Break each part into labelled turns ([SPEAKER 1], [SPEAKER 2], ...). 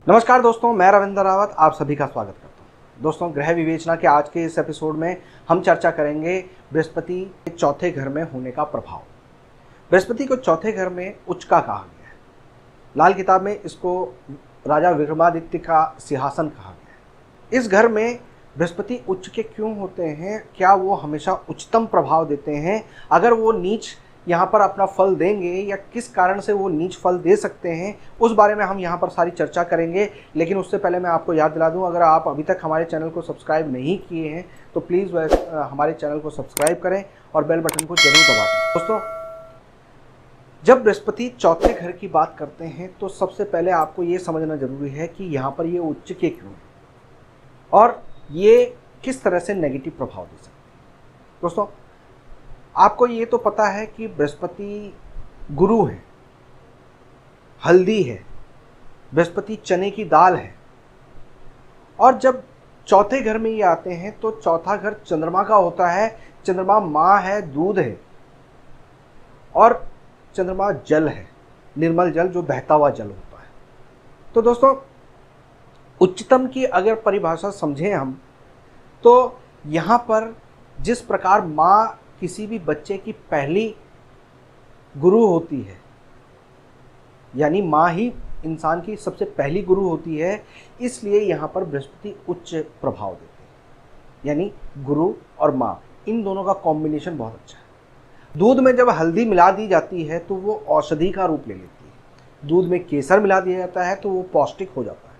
[SPEAKER 1] नमस्कार दोस्तों, मैं रविंद्र रावत आप सभी का स्वागत करता हूं। दोस्तों, ग्रह विवेचना के आज के इस एपिसोड में हम चर्चा करेंगे बृहस्पति के चौथे घर में होने का प्रभाव। बृहस्पति को चौथे घर में उच्च का कहा गया है। लाल किताब में इसको राजा विक्रमादित्य का सिंहासन कहा गया है। इस घर में बृहस्पति उच्च के क्यों होते हैं? क्या वो हमेशा उच्चतम प्रभाव देते हैं? अगर वो नीच यहाँ पर अपना फल देंगे या किस कारण से वो नीच फल दे सकते हैं, उस बारे में हम यहाँ पर सारी चर्चा करेंगे। लेकिन उससे पहले मैं आपको याद दिला दूँ, अगर आप अभी तक हमारे चैनल को सब्सक्राइब नहीं किए हैं तो प्लीज़ हमारे चैनल को सब्सक्राइब करें और बेल बटन को जरूर दबा दें। दोस्तों, जब बृहस्पति चौथे घर की बात करते हैं तो सबसे पहले आपको ये समझना जरूरी है कि यहाँ पर ये उच्च के क्यों हैं और ये किस तरह से नेगेटिव प्रभाव दे सकते हैं। दोस्तों, आपको ये तो पता है कि बृहस्पति गुरु है, हल्दी है, बृहस्पति चने की दाल है। और जब चौथे घर में ये आते हैं तो चौथा घर चंद्रमा का होता है। चंद्रमा माँ है, दूध है, और चंद्रमा जल है, निर्मल जल जो बहता हुआ जल होता है। तो दोस्तों, उच्चतम की अगर परिभाषा समझें हम तो यहाँ पर जिस प्रकार माँ किसी भी बच्चे की पहली गुरु होती है, यानी माँ ही इंसान की सबसे पहली गुरु होती है, इसलिए यहाँ पर बृहस्पति उच्च प्रभाव देते हैं। यानी गुरु और माँ, इन दोनों का कॉम्बिनेशन बहुत अच्छा है। दूध में जब हल्दी मिला दी जाती है तो वो औषधि का रूप ले लेती है। दूध में केसर मिला दिया जाता है तो वो पौष्टिक हो जाता है।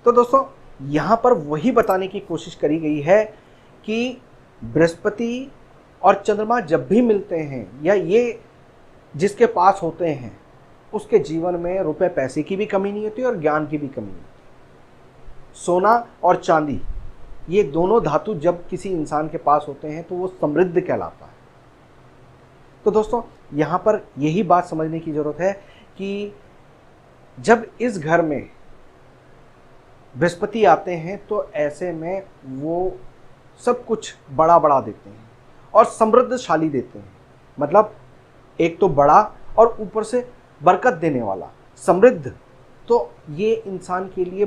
[SPEAKER 1] तो दोस्तों, यहाँ पर वही बताने की कोशिश करी गई है कि बृहस्पति और चंद्रमा जब भी मिलते हैं या ये जिसके पास होते हैं उसके जीवन में रुपए पैसे की भी कमी नहीं होती और ज्ञान की भी कमी नहीं होती। सोना और चांदी, ये दोनों धातु जब किसी इंसान के पास होते हैं तो वो समृद्ध कहलाता है। तो दोस्तों, यहाँ पर यही बात समझने की ज़रूरत है कि जब इस घर में बृहस्पति आते हैं तो ऐसे में वो सब कुछ बड़ा बड़ा देते हैं और समृद्धशाली देते हैं। मतलब एक तो बड़ा और ऊपर से बरकत देने वाला, समृद्ध। तो ये इंसान के लिए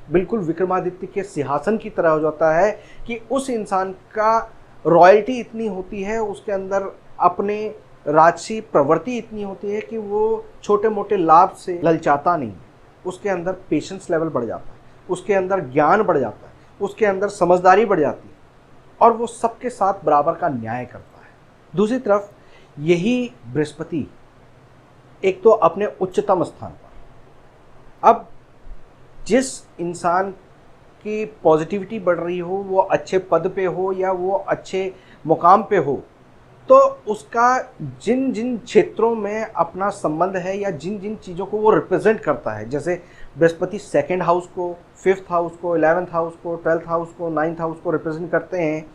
[SPEAKER 1] बिल्कुल विक्रमादित्य के सिंहासन की तरह हो जाता है कि उस इंसान का रॉयल्टी इतनी होती है, उसके अंदर अपने राजसी प्रवृत्ति इतनी होती है कि वो छोटे मोटे लाभ से ललचाता नहीं है। उसके अंदर पेशेंस लेवल बढ़ जाता है, उसके अंदर ज्ञान बढ़ जाता है, उसके अंदर समझदारी बढ़ जाती है और वो सबके साथ बराबर का न्याय करता है। दूसरी तरफ यही बृहस्पति एक तो अपने उच्चतम स्थान पर, अब जिस इंसान की पॉजिटिविटी बढ़ रही हो, वो अच्छे पद पे हो या वो अच्छे मुकाम पे हो, तो उसका जिन जिन क्षेत्रों में अपना संबंध है या जिन जिन चीज़ों को वो रिप्रेजेंट करता है, जैसे बृहस्पति सेकंड हाउस को, फिफ्थ हाउस को, 11th हाउस को, 12th हाउस को, 9th हाउस को रिप्रेजेंट करते हैं,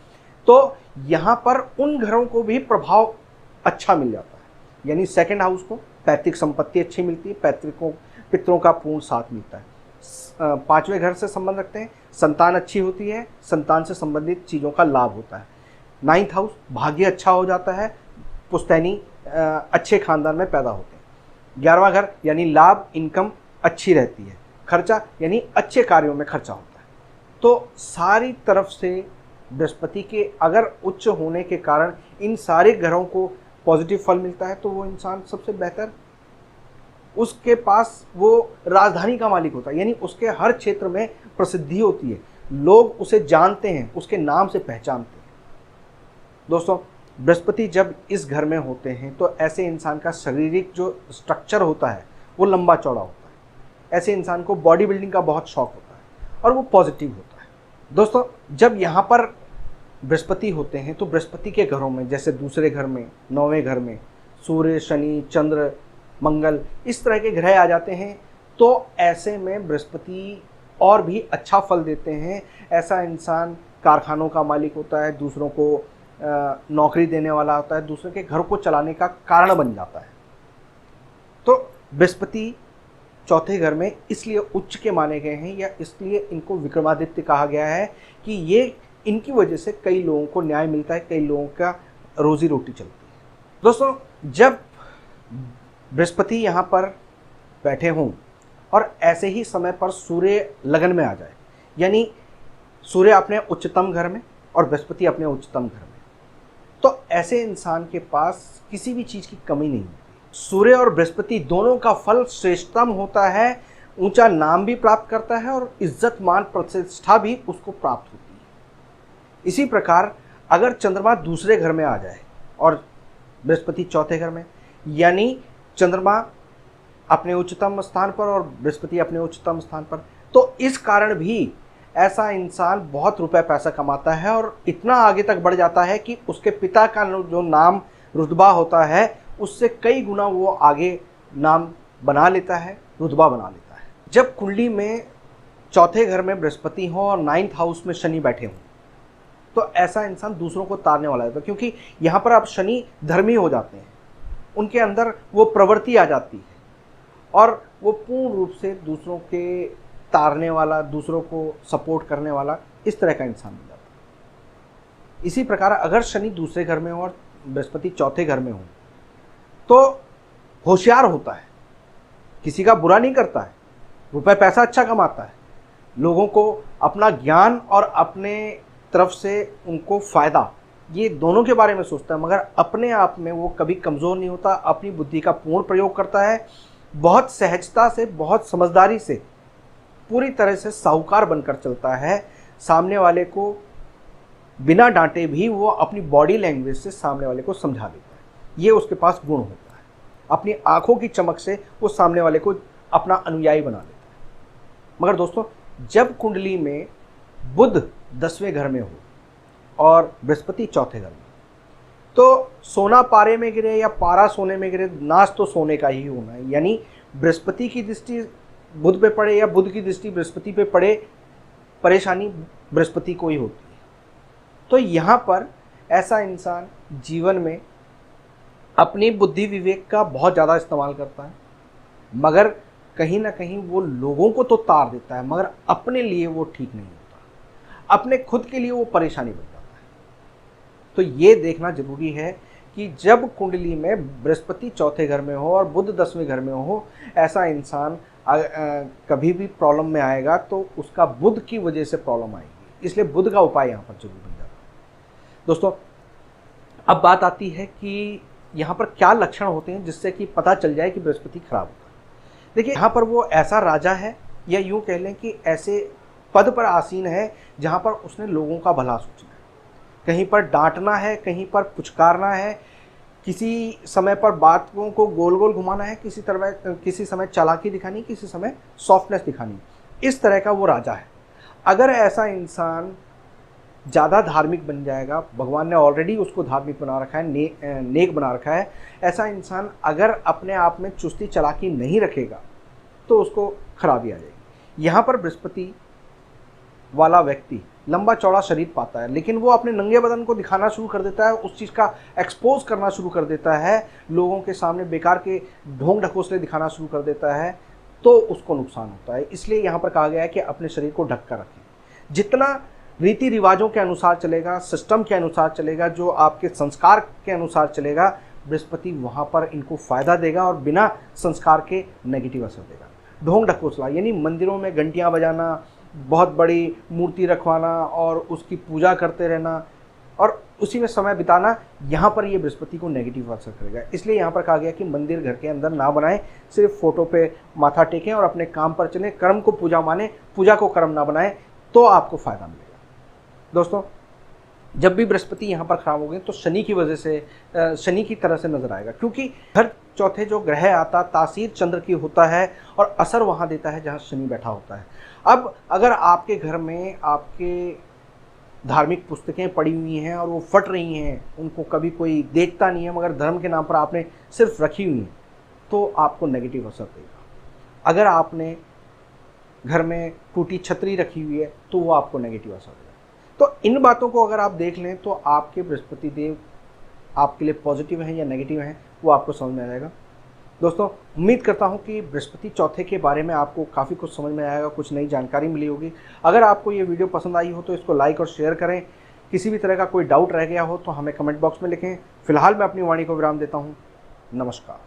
[SPEAKER 1] तो यहाँ पर उन घरों को भी प्रभाव अच्छा मिल जाता है। यानी सेकंड हाउस को पैतृक संपत्ति अच्छी मिलती है, पितरों का पूर्ण साथ मिलता है। पांचवें घर से संबंध रखते हैं, संतान अच्छी होती है, संतान से संबंधित चीज़ों का लाभ होता है। 9th हाउस, भाग्य अच्छा हो जाता है, पुश्तैनी अच्छे खानदान में पैदा होते हैं। 11वां घर यानी लाभ, इनकम अच्छी रहती है, खर्चा यानी अच्छे कार्यों में खर्चा होता है। तो सारी तरफ से बृहस्पति के अगर उच्च होने के कारण इन सारे घरों को पॉजिटिव फल मिलता है तो वो इंसान सबसे बेहतर, उसके पास वो राजधानी का मालिक होता है। यानी उसके हर क्षेत्र में प्रसिद्धि होती है, लोग उसे जानते हैं, उसके नाम से पहचानते हैं। दोस्तों, बृहस्पति जब इस घर में होते हैं तो ऐसे इंसान का शारीरिक जो स्ट्रक्चर होता है वो लंबा चौड़ा होता है। ऐसे इंसान को बॉडी बिल्डिंग का बहुत शौक होता है और वो पॉजिटिव होता है। दोस्तों, जब यहाँ पर बृहस्पति होते हैं तो बृहस्पति के घरों में, जैसे दूसरे घर में, 9वें घर में सूर्य, शनि, चंद्र, मंगल, इस तरह के ग्रह आ जाते हैं, तो ऐसे में बृहस्पति और भी अच्छा फल देते हैं। ऐसा इंसान कारखानों का मालिक होता है, दूसरों को नौकरी देने वाला होता है, दूसरे के घर को चलाने का कारण बन जाता है। तो बृहस्पति चौथे घर में इसलिए उच्च के माने गए हैं या इसलिए इनको विक्रमादित्य कहा गया है कि ये इनकी वजह से कई लोगों को न्याय मिलता है, कई लोगों का रोजी रोटी चलती है। दोस्तों, जब बृहस्पति यहाँ पर बैठे हों और ऐसे ही समय पर सूर्य लगन में आ जाए, यानी सूर्य अपने उच्चतम घर में और बृहस्पति अपने उच्चतम घर में, तो ऐसे इंसान के पास किसी भी चीज़ की कमी नहीं होती। सूर्य और बृहस्पति दोनों का फल श्रेष्ठतम होता है, ऊंचा नाम भी प्राप्त करता है और इज्जत मान प्रतिष्ठा भी उसको प्राप्त होती है। इसी प्रकार अगर चंद्रमा दूसरे घर में आ जाए और बृहस्पति चौथे घर में, यानी चंद्रमा अपने उच्चतम स्थान पर और बृहस्पति अपने उच्चतम स्थान पर, तो इस कारण भी ऐसा इंसान बहुत रुपए पैसा कमाता है और इतना आगे तक बढ़ जाता है कि उसके पिता का जो नाम रुतबा होता है उससे कई गुना वो आगे नाम बना लेता है, रुतबा बना लेता है। जब कुंडली में चौथे घर में बृहस्पति हो और 9th हाउस में शनि बैठे हों, तो ऐसा इंसान दूसरों को तारने वाला है, क्योंकि यहाँ पर अब शनि धर्मी हो जाते हैं, उनके अंदर वो प्रवृत्ति आ जाती है और वो पूर्ण रूप से दूसरों के तारने वाला, दूसरों को सपोर्ट करने वाला, इस तरह का इंसान बन जाता है। इसी प्रकार अगर शनि दूसरे घर में हो और बृहस्पति चौथे घर में हो, तो होशियार होता है, किसी का बुरा नहीं करता है, रुपए पैसा अच्छा कमाता है, लोगों को अपना ज्ञान और अपने तरफ से उनको फ़ायदा, ये दोनों के बारे में सोचता है, मगर अपने आप में वो कभी कमज़ोर नहीं होता, अपनी बुद्धि का पूर्ण प्रयोग करता है, बहुत सहजता से, बहुत समझदारी से, पूरी तरह से साहूकार बनकर चलता है। सामने वाले को बिना डांटे भी वो अपनी बॉडी लैंग्वेज से सामने वाले को समझा देता है, ये उसके पास गुण होता है। अपनी आंखों की चमक से वो सामने वाले को अपना अनुयायी बना देता है। मगर दोस्तों, जब कुंडली में बुध 10वें घर में हो और बृहस्पति चौथे घर में, तो सोना पारे में गिरे या पारा सोने में गिरे, नाश तो सोने का ही होना है। यानी बृहस्पति की दृष्टि बुध पे पड़े या बुध की दृष्टि बृहस्पति पे पड़े, परेशानी बृहस्पति को ही होती है। तो यहाँ पर ऐसा इंसान जीवन में अपनी बुद्धि विवेक का बहुत ज़्यादा इस्तेमाल करता है, मगर कहीं ना कहीं वो लोगों को तो तार देता है, मगर अपने लिए वो ठीक नहीं होता, अपने खुद के लिए वो परेशानी बन जाता है। तो ये देखना जरूरी है कि जब कुंडली में बृहस्पति चौथे घर में हो और बुध 10वें घर में हो, ऐसा इंसान कभी भी प्रॉब्लम में आएगा तो उसका बुध की वजह से प्रॉब्लम आएगी, इसलिए बुध का उपाय यहाँ पर जरूर बन जाता है। दोस्तों, अब बात आती है कि यहाँ पर क्या लक्षण होते हैं जिससे कि पता चल जाए कि बृहस्पति खराब होता है। देखिए, यहाँ पर वो ऐसा राजा है, या यूँ कह लें कि ऐसे पद पर आसीन है जहाँ पर उसने लोगों का भला सोचना है, कहीं पर डांटना है, कहीं पर पुचकारना है, किसी समय पर बातों को गोल गोल घुमाना है, किसी समय चालाकी दिखानी, किसी समय सॉफ्टनेस दिखानी, इस तरह का वो राजा है। अगर ऐसा इंसान ज़्यादा धार्मिक बन जाएगा, भगवान ने ऑलरेडी उसको धार्मिक बना रखा है, नेक बना रखा है, ऐसा इंसान अगर अपने आप में चुस्ती चालाकी नहीं रखेगा तो उसको खराबी आ जाएगी। यहाँ पर बृहस्पति वाला व्यक्ति लंबा चौड़ा शरीर पाता है, लेकिन वो अपने नंगे बदन को दिखाना शुरू कर देता है, उस चीज़ का एक्सपोज करना शुरू कर देता है, लोगों के सामने बेकार के ढोंग ढकोसले दिखाना शुरू कर देता है, तो उसको नुकसान होता है। इसलिए यहाँ पर कहा गया है कि अपने शरीर को ढक कर रखें। जितना रीति रिवाजों के अनुसार चलेगा, सिस्टम के अनुसार चलेगा, जो आपके संस्कार के अनुसार चलेगा, बृहस्पति वहाँ पर इनको फ़ायदा देगा और बिना संस्कार के नेगेटिव असर देगा। ढोंग ढकोसला यानी मंदिरों में घंटियाँ बजाना, बहुत बड़ी मूर्ति रखवाना और उसकी पूजा करते रहना और उसी में समय बिताना, यहाँ पर ये बृहस्पति को नेगेटिव असर करेगा। इसलिए यहाँ पर कहा गया कि मंदिर घर के अंदर ना बनाएं, सिर्फ फोटो पे माथा टेकें और अपने काम पर चलें, कर्म को पूजा माने, पूजा को कर्म ना बनाएं, तो आपको फ़ायदा मिलेगा। दोस्तों, जब भी बृहस्पति यहाँ पर खराब हो गए तो शनि की वजह से, शनि की तरह से नजर आएगा, क्योंकि हर चौथे जो ग्रह आता तासीर चंद्र की होता है और असर वहाँ देता है जहाँ शनि बैठा होता है। अब अगर आपके घर में आपके धार्मिक पुस्तकें पड़ी हुई हैं और वो फट रही हैं, उनको कभी कोई देखता नहीं है, मगर धर्म के नाम पर आपने सिर्फ रखी हुई हैं, तो आपको नेगेटिव असर देगा। अगर आपने घर में टूटी छतरी रखी हुई है तो वो आपको नेगेटिव असर देगा। तो इन बातों को अगर आप देख लें तो आपके बृहस्पति देव आपके लिए पॉजिटिव हैं या नेगेटिव हैं, वो आपको समझ में आ जाएगा। दोस्तों, उम्मीद करता हूं कि बृहस्पति चौथे के बारे में आपको काफ़ी कुछ समझ में आएगा, कुछ नई जानकारी मिली होगी। अगर आपको ये वीडियो पसंद आई हो तो इसको लाइक और शेयर करें। किसी भी तरह का कोई डाउट रह गया हो तो हमें कमेंट बॉक्स में लिखें। फिलहाल मैं अपनी वाणी को विराम देता हूँ। नमस्कार।